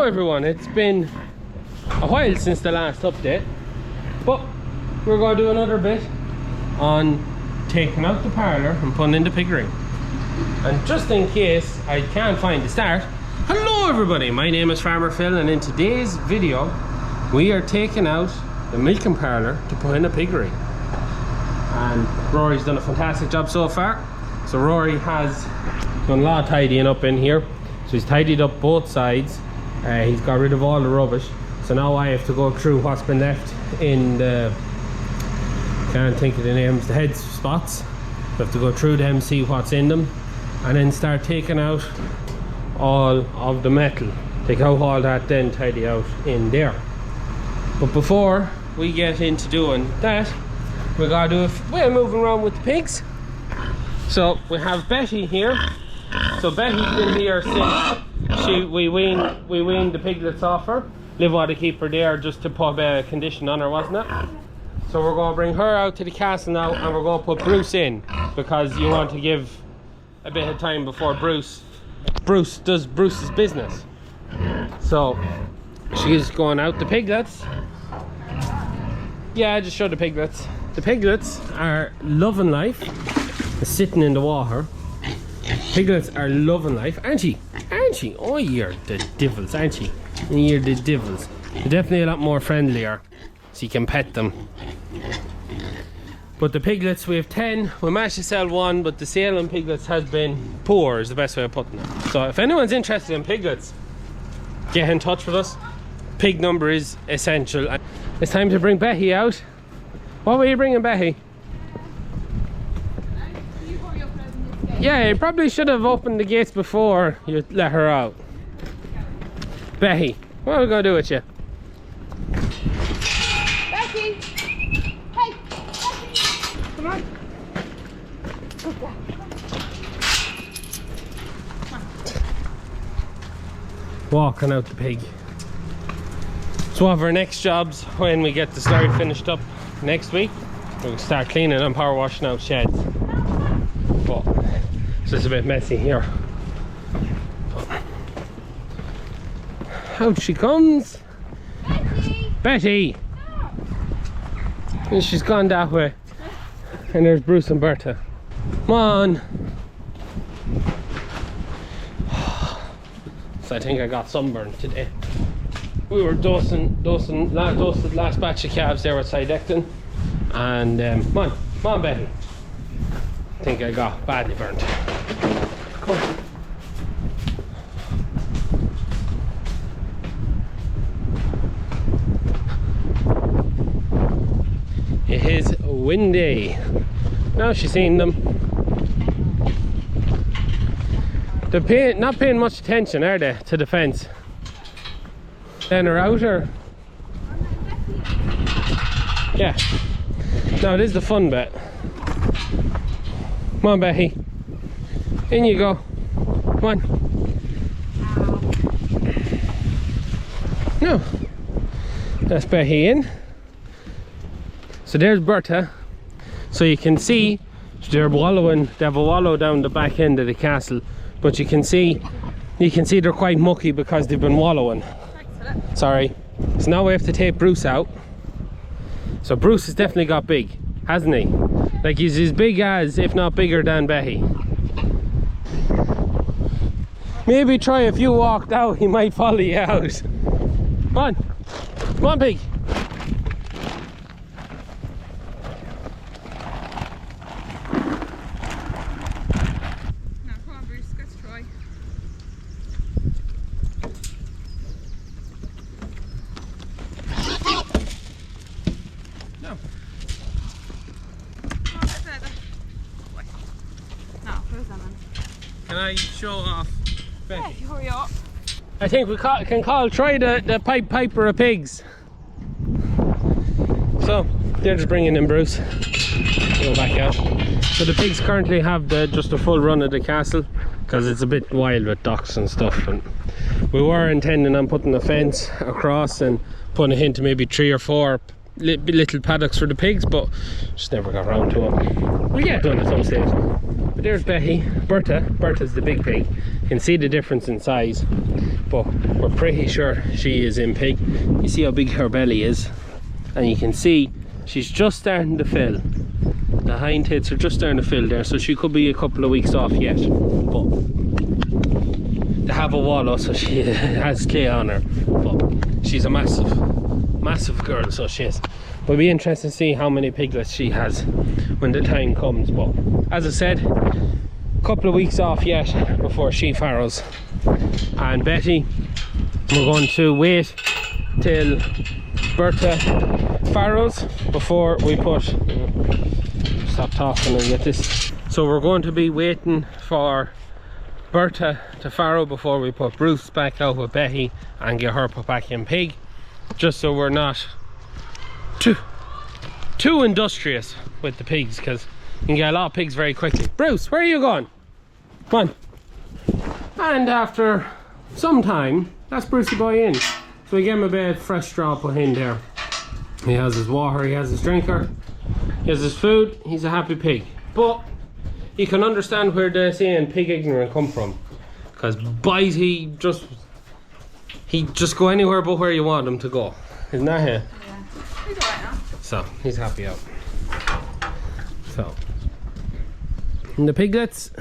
Hello everyone, it's been a while since the last update, but we're going to do another bit on taking out the parlour and putting in the piggery. And just in case I can't find the start, hello everybody, my name is Farmer Phil, and in today's video we are taking out the milking parlour to put in a piggery. And Rory's done a fantastic job so far. So Rory has done a lot of tidying up in here. So he's tidied up both sides. He's got rid of all the rubbish. So now I have to go through what's been left in the, can't think of the names, the head spots. We have to go through them, see what's in them, and then start taking out all of the metal. Take out all that, then tidy out in there. But before we get into doing that, we gotta do a bit of moving around with the pigs. So we have Betty here. So Betty's been here since we weaned the piglets off her. Liv wanted to keep her there just to put a condition on her, wasn't it? So we're going to bring her out to the castle now, and we're going to put Bruce in, because you want to give a bit of time before Bruce does Bruce's business. So she's going out. The piglets, yeah, I just showed the piglets. The piglets are loving life, sitting in the water. Piglets are loving life, aren't you? Aren't you? Oh, you're the devils, aren't you? You're the devils. They're definitely a lot more friendlier, so you can pet them. But the piglets, we have 10. We managed to sell one, but the sale on piglets has been poor, is the best way of putting it. So if anyone's interested in piglets, get in touch with us. Pig number is essential. It's time to bring Betty out. What were you bringing, Betty? Yeah, you probably should have opened the gates before you let her out. Betty, what are we going to do with you? Betty! Hey! Betty! Come on. Okay. Walking out the pig. So one of our next jobs, when we get the slide finished up next week, we'll start cleaning and power washing out sheds. But it's just a bit messy here. Out she comes. Betty! Betty! And she's gone that way. And there's Bruce and Bertha. Come on. So I think I got sunburned today. We were dosing the last batch of calves there at Sidecton. And come on Betty. I think I got badly burnt. Come on. It is windy. Now she's seen them. They're not paying much attention, are they, to the fence? Then her outer. Yeah. Now it is the fun bit. Come on, Betty. In you go. Come on. No. That's Betty in. So there's Bertha. So you can see they're wallowing. They have a wallow down the back end of the castle, but you can see they're quite mucky because they've been wallowing. Sorry. So now we have to take Bruce out. So Bruce has definitely got big, hasn't he? Like he's as big as, if not bigger than Betty. Maybe try if you walked out, he might follow you out. Come on. Come on, pig. Now come on, Bruce, let's try. No. Can I show off Betty? Yeah, hurry up. I think we can try the Pied Piper of pigs. So they're just bringing in Bruce. Go back out. So the pigs currently have just a full run of the castle because it's a bit wild with ducks and stuff. And we were intending on putting a fence across and putting a hint to maybe 3 or 4 little paddocks for the pigs, but just never got around to them. We'll get done at some stage. But there's Betty. Bertha's the big pig. You can see the difference in size, but we're pretty sure she is in pig. You see how big her belly is, and you can see she's just starting to fill. The hind tits are just starting to fill there, so she could be a couple of weeks off yet, but they have a wallow, so she has clay on her, but she's a massive girl, so she is. We'll be interested to see how many piglets she has when the time comes, but as I said, a couple of weeks off yet before she farrows. And Betty, we're going to wait till Bertha farrows before we put, stop talking and get this. So we're going to be waiting for Bertha to farrow before we put Bruce back out with Betty and get her put back in pig, just so we're not too industrious with the pigs, because you can get a lot of pigs very quickly. Bruce, where are you going? Come on. And after some time, that's Brucey boy in. So we get him a bit of fresh straw put in there. He has his water, he has his drinker, he has his food. He's a happy pig. But you can understand where the saying pig ignorant come from, because boys, he just go anywhere but where you want him to go. Isn't that it? Yeah. He's alright now. So he's happy out. So, and the piglets,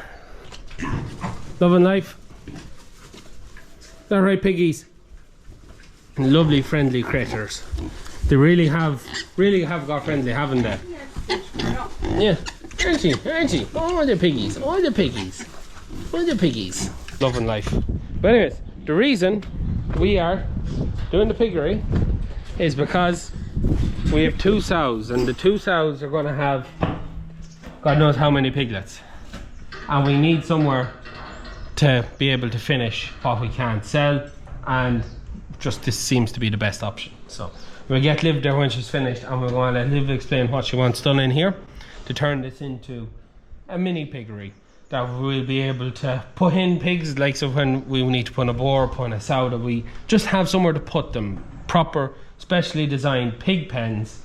loving life. Is that right, piggies? Lovely, friendly critters. They really have got friendly, haven't they? Yeah, aren't you? All the piggies, all the piggies. Loving life. But anyways, the reason we are doing the piggery is because we have 2 sows, and the 2 sows are going to have God knows how many piglets, and we need somewhere to be able to finish what we can't sell, and just this seems to be the best option. So we'll get Liv there when she's finished, and we're going to let Liv explain what she wants done in here to turn this into a mini piggery that we'll be able to put in pigs, like so when we need to put a boar, put a sow, that we just have somewhere to put them, proper specially designed pig pens,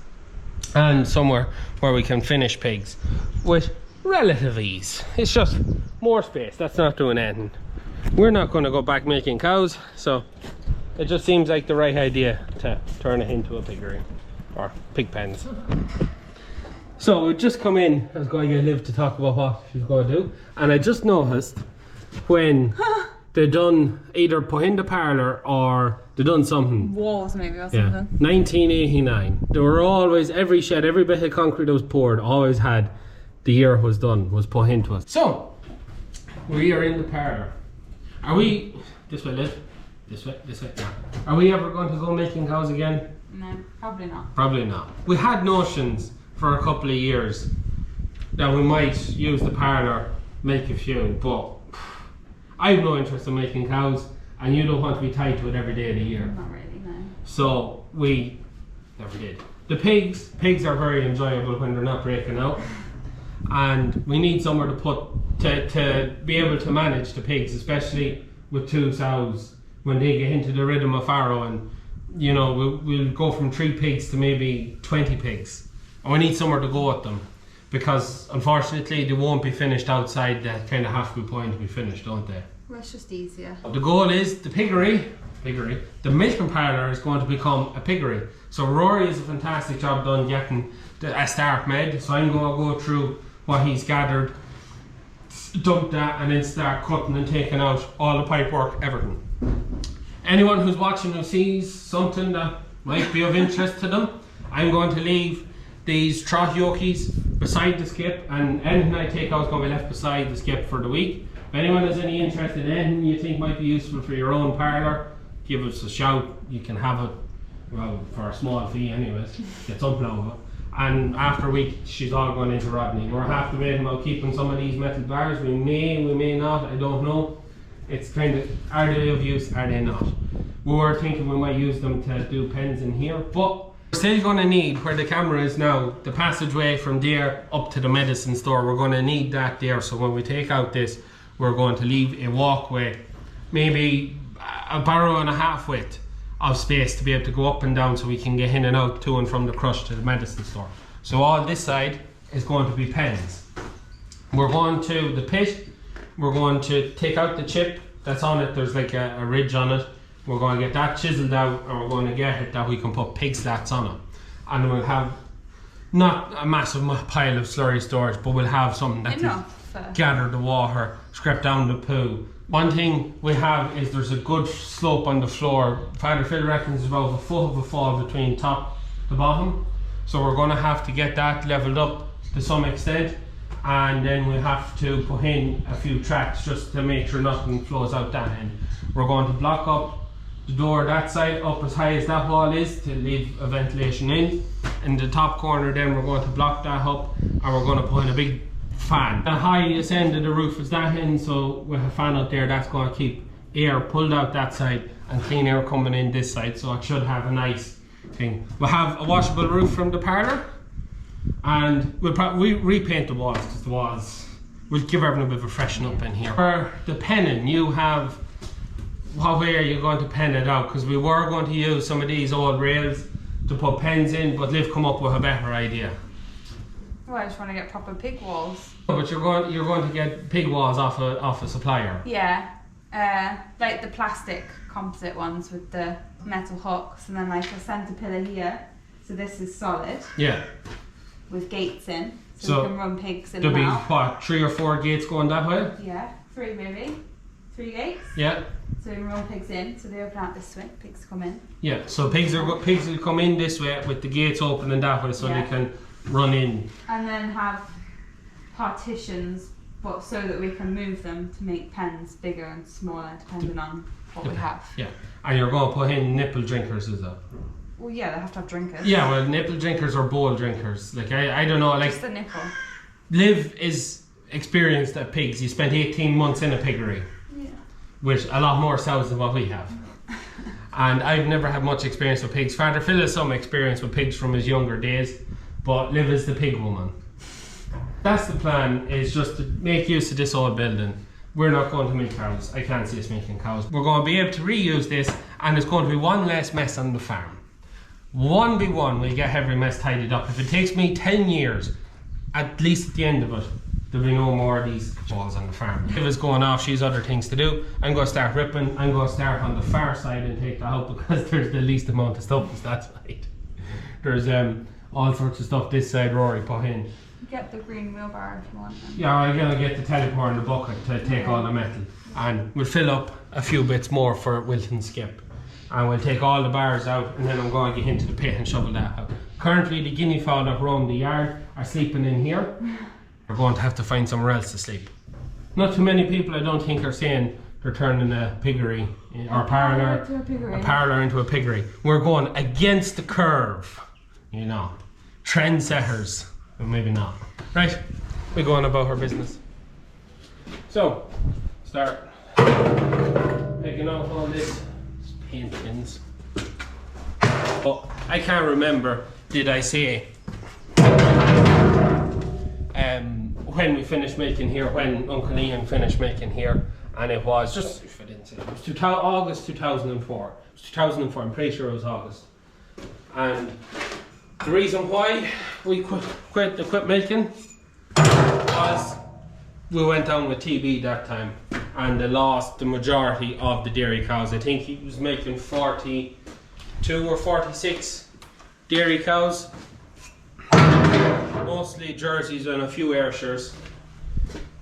and somewhere where we can finish pigs with relative ease. It's just more space. That's not doing anything. We're not going to go back making cows, so it just seems like the right idea to turn it into a piggery or pig pens. So we just come in. I was going to get Liv to talk about what she's going to do, and I just noticed when they done either put in the parlour or they done something. Walls maybe or Yeah, something. 1989. There were always, every shed, every bit of concrete that was poured, always had the year it was done, was put into it. So we are in the parlour. Are we, this way Liv, this way, yeah. Are we ever going to go making cows again? No, probably not. Probably not. We had notions for a couple of years that we might use the parlour, make a few, but I have no interest in making cows, and you don't want to be tied to it every day of the year. Not really, no. So we never did. The pigs are very enjoyable when they're not breaking out, and we need somewhere to put to be able to manage the pigs, especially with 2 sows when they get into the rhythm of farrow, and you know we'll go from 3 pigs to maybe 20 pigs, and we need somewhere to go with them, because unfortunately they won't be finished outside. They kind of have to be point to be finished, don't they? Well, it's just easier. The goal is the piggery, the milking parlour is going to become a piggery. So Rory has a fantastic job done getting a start made, so I'm going to go through what he's gathered, dump that, and then start cutting and taking out all the pipe work, everything. Anyone who's watching who sees something that might be of interest to them, I'm going to leave these trot yokies beside the skip, and anything I take out is going to be left beside the skip for the week. If anyone has any interest in anything you think might be useful for your own parlour, give us a shout. You can have it, well, for a small fee anyways, get something out of it. And after a week, she's all going into Rodney. We're half debating about keeping some of these metal bars. We may not, I don't know. It's kind of, are they of use, are they not? We were thinking we might use them to do pens in here, but we're still going to need, where the camera is now, the passageway from there up to the medicine store. We're going to need that there, so when we take out this, we're going to leave a walkway, maybe a barrow and a half width, of space to be able to go up and down, so we can get in and out to and from the crush to the medicine store. So all this side is going to be pens. We're going to the pit, we're going to take out the chip that's on it. There's like a ridge on it. We're going to get that chiseled out, and we're going to get it that we can put pig slats on it. And we'll have not a massive pile of slurry storage, but we'll have something that can gather the water, scrape down the poo. One thing we have is there's a good slope on the floor. Father Phil reckons about a foot of a fall between top to bottom. So we're going to have to get that leveled up to some extent. And then we have to put in a few tracks just to make sure nothing flows out that end. We're going to block up the door that side up as high as that wall is to leave a ventilation in the top corner. Then we're going to block that up, and we're going to put in a big fan. The highest end of the roof is that end, so with a fan out there that's going to keep air pulled out that side and clean air coming in this side, so it should have a nice thing. We'll have a washable roof from the parlour, and we'll probably repaint the walls, because the walls, we'll give everyone a bit of a freshen up in here. For the penning, you have, what way are you going to pen it out? Because we were going to use some of these old rails to put pens in, but Liv come up with a better idea. Well, I just want to get proper pig walls. But you're going to get pig walls off a supplier. Yeah, like the plastic composite ones with the metal hooks, and then like a centre pillar here. So this is solid. Yeah. With gates in, so we can run pigs in and out. There'll be what, 3 or 4 gates going that way? Yeah, 3 maybe. 3 gates. Yeah. So we can run pigs in, so they open out this way. Pigs come in. Yeah. So pigs will come in this way with the gates opening that way, so they can run in. And then have partitions, but so that we can move them to make pens bigger and smaller depending on what we have. Yeah. And you're going to put in nipple drinkers, is that? Well, yeah, they have to have drinkers. Yeah, well, nipple drinkers or bowl drinkers. Like I don't know, like just a nipple. Liv is experienced at pigs. He spent 18 months in a piggery. Yeah. With a lot more sows than what we have. And I've never had much experience with pigs. Father Phil has some experience with pigs from his younger days, but Liv is the pig woman. That's the plan, is just to make use of this old building. We're not going to make cows. I can't see us making cows. We're going to be able to reuse this, and it's going to be one less mess on the farm. 1v1, we'll get every mess tidied up. If it takes me 10 years, at least at the end of it, there'll be no more of these balls on the farm. If it's going off, she's other things to do. I'm going to start ripping. I'm going to start on the far side and take that out, because there's the least amount of stuff is that side. There's all sorts of stuff this side Rory put in. Get the green wheelbarrow if you want them. Yeah, I'm going to get the teleport in the bucket to take all the metal. And we'll fill up a few bits more for Wilton Skip. And we'll take all the bars out, and then I'm going to get into the pit and shovel that out. Currently the guinea fowl that roam the yard are sleeping in here. We're going to have to find somewhere else to sleep. Not too many people, I don't think, are saying they're turning a piggery or a parlour into a piggery. We're going against the curve, you know. Trendsetters, but maybe not. Right, we go on about our business. So, start picking out all this paint pins. But I can't remember, did I say when we finished making here, when Uncle Ian finished making here, and it was just, if I didn't say, it was August 2004. It was 2004, I'm pretty sure it was August. And the reason why we quit milking was we went down with TB that time, and they lost the majority of the dairy cows. I think he was making 42 or 46 dairy cows, mostly Jerseys and a few Ayrshires,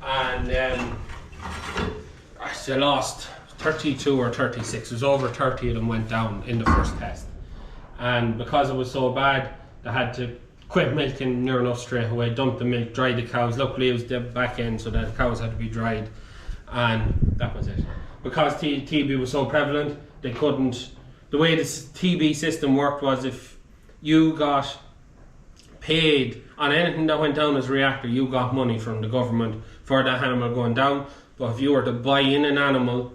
and they lost 32 or 36. It was over 30 of them went down in the first test, and because it was so bad, they had to quit milking near enough straight away, dump the milk, dry the cows. Luckily it was the back end, so that the cows had to be dried, and that was it. Because TB was so prevalent, they couldn't, the way this TB system worked was if you got paid on anything that went down as a reactor, you got money from the government for that animal going down. But if you were to buy in an animal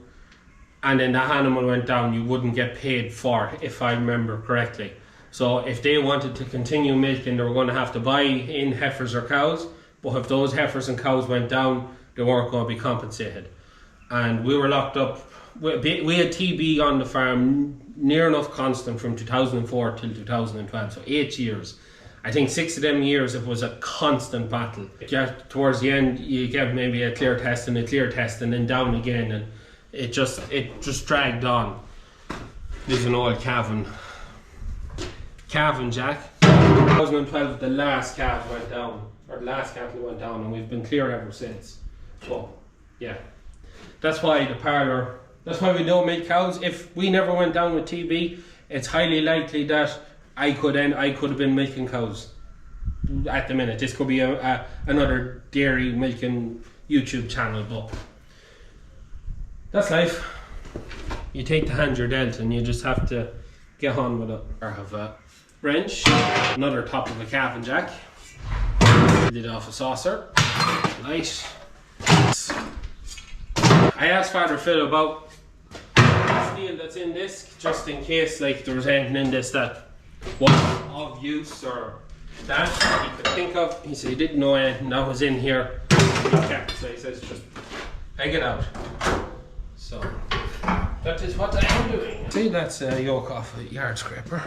and then that animal went down, you wouldn't get paid for it, if I remember correctly. So if they wanted to continue milking, they were going to have to buy in heifers or cows, but if those heifers and cows went down, they weren't going to be compensated. and we were locked up. We had TB on the farm near enough constant from 2004 till 2012, so 8 years. I think 6 of them years it was a constant battle. Towards the end you get maybe a clear test and then down again, and it just dragged on. This is an old calving jack. 2012 the last calf went down, or the last cattle went down, and we've been clear ever since. So yeah, that's why the parlour, that's why we don't milk cows. If we never went down with TB, it's highly likely that I could have been milking cows at the minute. This could be another dairy milking YouTube channel, but that's life. You take the hand you're dealt and you just have to get on with it. Or have a wrench, another top of a calving jack, lid off a saucer, light. I asked Father Phil about the steel that's in this, just in case like there was anything in this that was of use or that he could think of. He said he didn't know anything that was in here. Okay, so he says just peg it out. So that is what I am doing. See, that's a yoke off a yard scraper.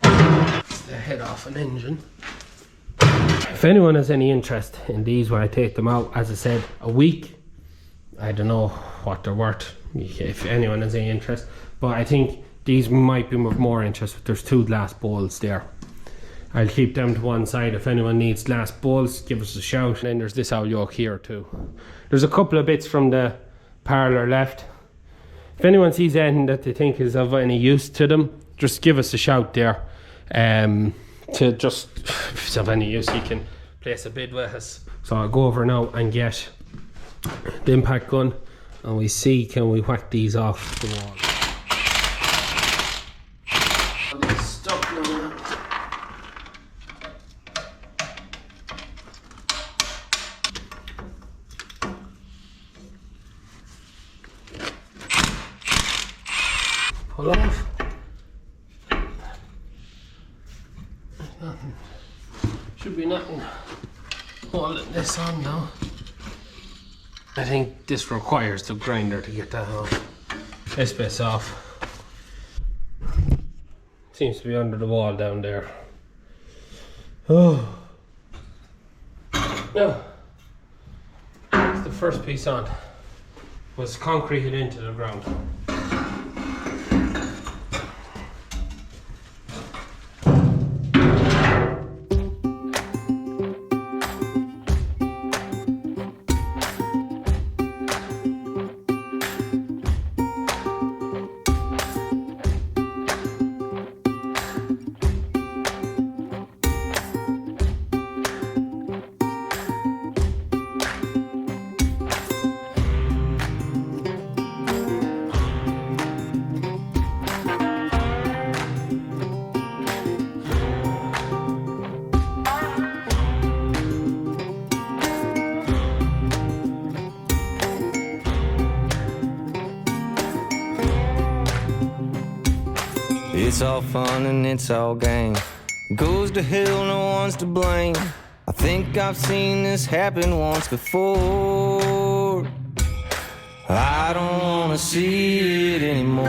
It's the head off an engine. If anyone has any interest in these when I take them out, as I said, a week, I don't know what they're worth, if anyone has any interest, but I think these might be of more interest. There's 2 glass bowls there. I'll keep them to one side. If anyone needs glass bowls, give us a shout. And then there's this owl yoke here too. There's a couple of bits from the parlour left. If anyone sees anything that they think is of any use to them, just give us a shout there. To just, if it's of any use, you can place a bid with us. So I'll go over now and get the impact gun, and we see, can we whack these off the wall. It's stuck now. Pull off. Nothing. Should be nothing holding this on now. I think this requires the grinder to get that off. This bit's off. Seems to be under the wall down there. Oh. No. It's the first piece on. Was concreted into the ground. It's all fun and it's all game. Goes to hell, no one's to blame. I think I've seen this happen once before. I don't wanna see it anymore.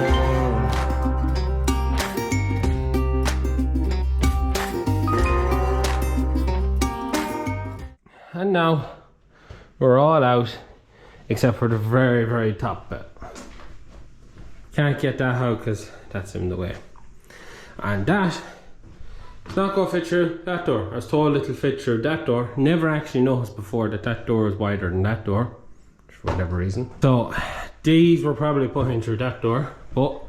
And now we're all out except for the very, very top bit. Can't get that out because that's in the way. And that, it's not going to fit through that door. I was told it'll fit through that door. Never actually noticed before that that door is wider than that door, for whatever reason. So these were probably put in through that door, but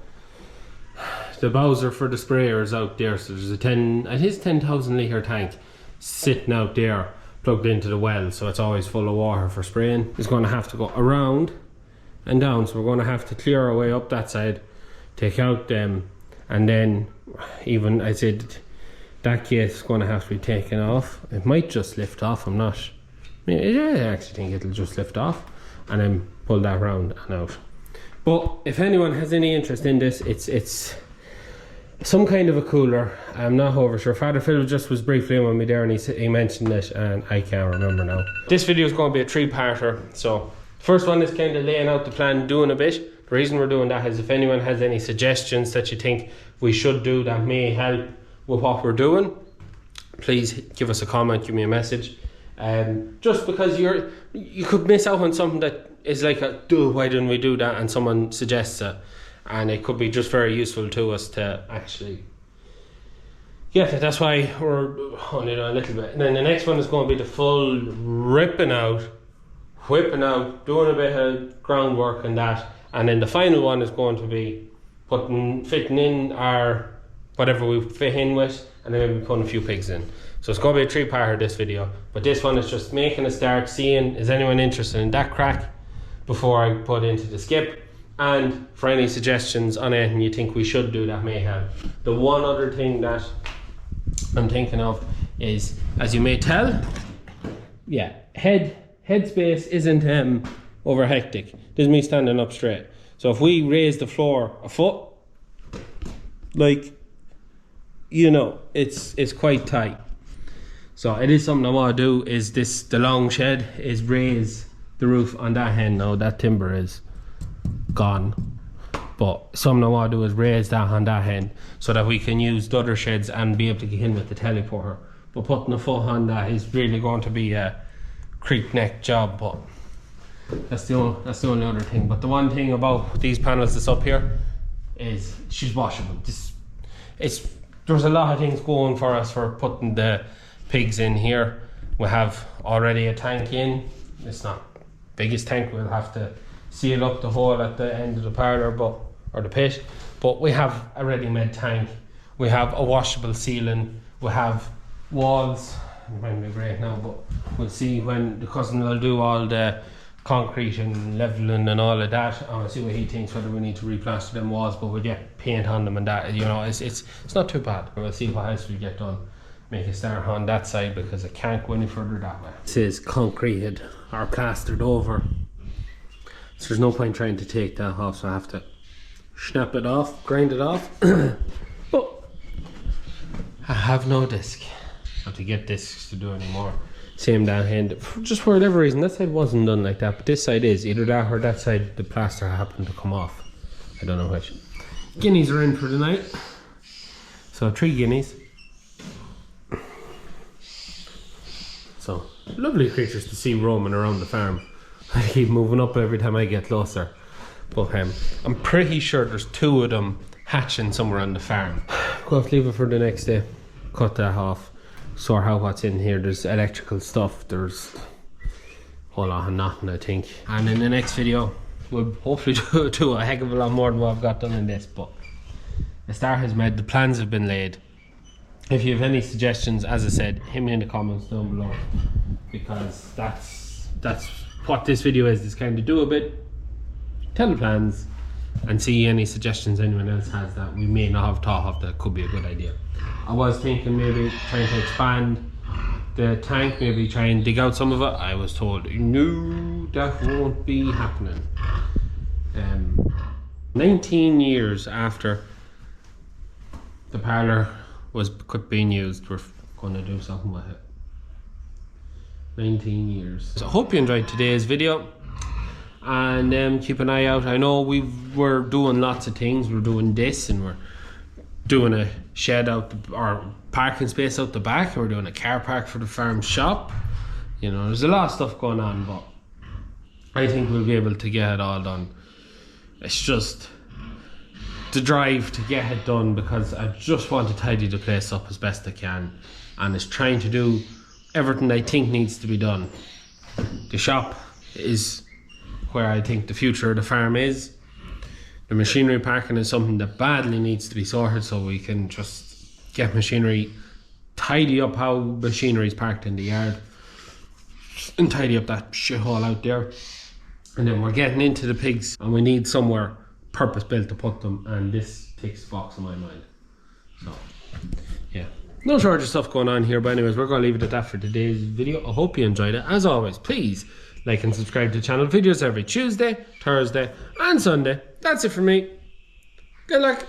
the Bowser for the sprayer is out there. So there's a 10,000 litre tank sitting out there, plugged into the well, so it's always full of water for spraying. It's going to have to go around and down, so we're going to have to clear our way up that side, take out them, and then even I said that gate is going to have to be taken off. It might just lift off, I'm not, I actually think it'll just lift off and then pull that round and out. But if anyone has any interest in this, it's some kind of a cooler. I'm not over sure. Father Phil just was briefly in with me there and he mentioned it and I can't remember now. This video is going to be a 3-parter, so First one is kind of laying out the plan, doing a bit. The reason we're doing that is if anyone has any suggestions that you think we should do that may help with what we're doing, please give us a comment, give me a message. Just because you could miss out on something that is like why didn't we do that, and someone suggests it, and it could be just very useful to us to actually get it. That's why we're only doing a little bit. And then the next one is going to be the full ripping out, whipping out, doing a bit of groundwork and that. And then the final one is going to be fitting in our whatever we fit in with, and then maybe putting a few pigs in. So it's going to be a 3-parter this video, but this one is just making a start, seeing is anyone interested in that crack before I put into the skip, and for any suggestions on anything you think we should do that may help. The one other thing that I'm thinking of is, as you may tell, yeah, headspace isn't over hectic. This is me standing up straight. So if we raise the floor a foot, like, you know, it's quite tight. So it is something I want to do, is the long shed is raise the roof on that end. Now that timber is gone, but something I want to do is raise that on that end so that we can use the other sheds and be able to get in with the teleporter. But putting a foot on that is really going to be a creep neck job, but that's the only other thing. But the one thing about these panels that's up here is she's washable. There's a lot of things going for us for putting the pigs in here. We have already a tank in. It's not biggest tank, we'll have to seal up the hole at the end of the parlour, or the pit, but we have a ready-made tank. We have a washable ceiling. We have walls. It might be great now, but we'll see when the cousin will do all the concrete and leveling and all of that. I want to see what he thinks, whether we need to replaster them walls, but we'll get paint on them and that, you know, it's not too bad. We'll see what else we get done. Make a start on that side because I can't go any further that way. This is concreted or plastered over, so there's no point trying to take that off, so I have to snap it off, grind it off. But I have no disc. I have to get discs to do anymore. Same down hand, just for whatever reason that side wasn't done like that, but this side is. Either that or that side the plaster happened to come off. I don't know which. Guineas are in for the night, so 3 guineas. So lovely creatures to see roaming around the farm. I keep moving up every time I get closer, but I'm pretty sure there's 2 of them hatching somewhere on the farm. We'll have to leave it for the next day, cut that off, sort out what's in here. There's electrical stuff, there's a whole lot of nothing, I think. And in the next video we'll hopefully do a heck of a lot more than what I've got done in this, but the start is made, the plans have been laid. If you have any suggestions, as I said, hit me in the comments down below, because that's what this video is kind of do a bit, tell the plans, and see any suggestions anyone else has that we may not have thought of that could be a good idea. I was thinking maybe trying to expand the tank, maybe try and dig out some of it. I was told, no, that won't be happening. 19 years after the parlour was being used, we're going to do something with it. 19 years. So I hope you enjoyed today's video, and keep an eye out. I know we're doing lots of things. We're doing this, and we're doing a shed out or parking space out the back. We're doing a car park for the farm shop. You know, there's a lot of stuff going on, but I think we'll be able to get it all done. It's just the drive to get it done, because I just want to tidy the place up as best I can, and it's trying to do everything I think needs to be done. The shop is where I think the future of the farm is. The machinery parking is something that badly needs to be sorted, so we can just get machinery, tidy up how machinery is parked in the yard, and tidy up that shithole out there. And then we're getting into the pigs, and we need somewhere purpose built to put them, and this ticks the box in my mind. So yeah, no shortage of stuff going on here, but anyways, we're going to leave it at that for today's video. I hope you enjoyed it. As always, please like and subscribe to the channel. Videos every Tuesday, Thursday and Sunday. That's it for me. Good luck.